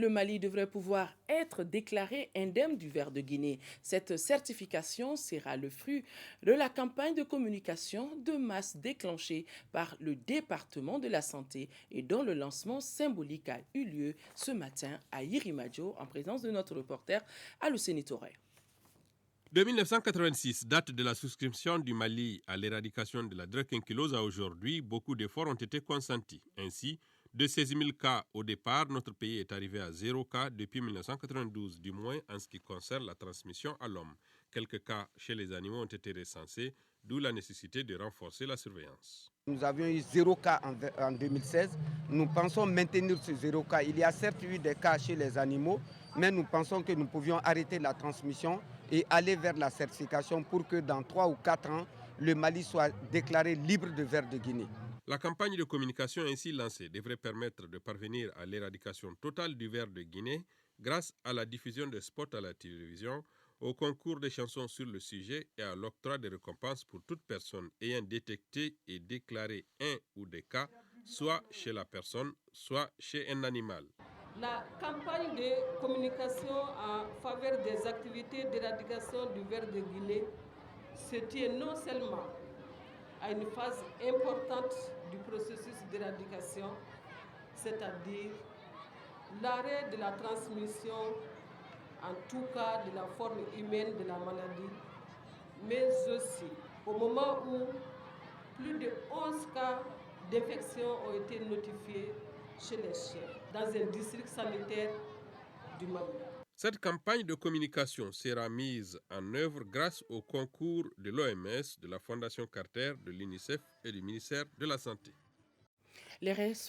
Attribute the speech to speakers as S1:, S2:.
S1: Le Mali devrait pouvoir être déclaré indemne du ver de Guinée. Cette certification sera le fruit de la campagne de communication de masse déclenchée par le département de la santé et dont le lancement symbolique a eu lieu ce matin à Yirimadio en présence de notre reporter Alousseni Touré.
S2: De 1986, date de la souscription du Mali à l'éradication de la drépanocytose à aujourd'hui, beaucoup d'efforts ont été consentis. Ainsi, de 16 000 cas au départ, notre pays est arrivé à 0 cas depuis 1992, du moins en ce qui concerne la transmission à l'homme. Quelques cas chez les animaux ont été recensés, d'où la nécessité de renforcer la surveillance.
S3: Nous avions eu 0 cas en 2016. Nous pensons maintenir ce 0 cas. Il y a certes eu des cas chez les animaux, mais nous pensons que nous pouvions arrêter la transmission et aller vers la certification pour que dans 3 ou 4 ans, le Mali soit déclaré libre de ver de Guinée.
S2: La campagne de communication ainsi lancée devrait permettre de parvenir à l'éradication totale du ver de Guinée grâce à la diffusion de spots à la télévision, au concours des chansons sur le sujet et à l'octroi de récompenses pour toute personne ayant détecté et déclaré un ou des cas, soit chez la personne, soit chez un animal.
S4: La campagne de communication en faveur des activités d'éradication du ver de Guinée se tient non seulement à une phase importante du processus d'éradication, c'est-à-dire l'arrêt de la transmission, en tout cas de la forme humaine de la maladie, mais aussi au moment où plus de 11 cas d'infection ont été notifiés chez les chiens dans un district sanitaire du Mali.
S2: Cette campagne de communication sera mise en œuvre grâce au concours de l'OMS, de la Fondation Carter, de l'UNICEF et du ministère de la Santé.
S1: Les responsables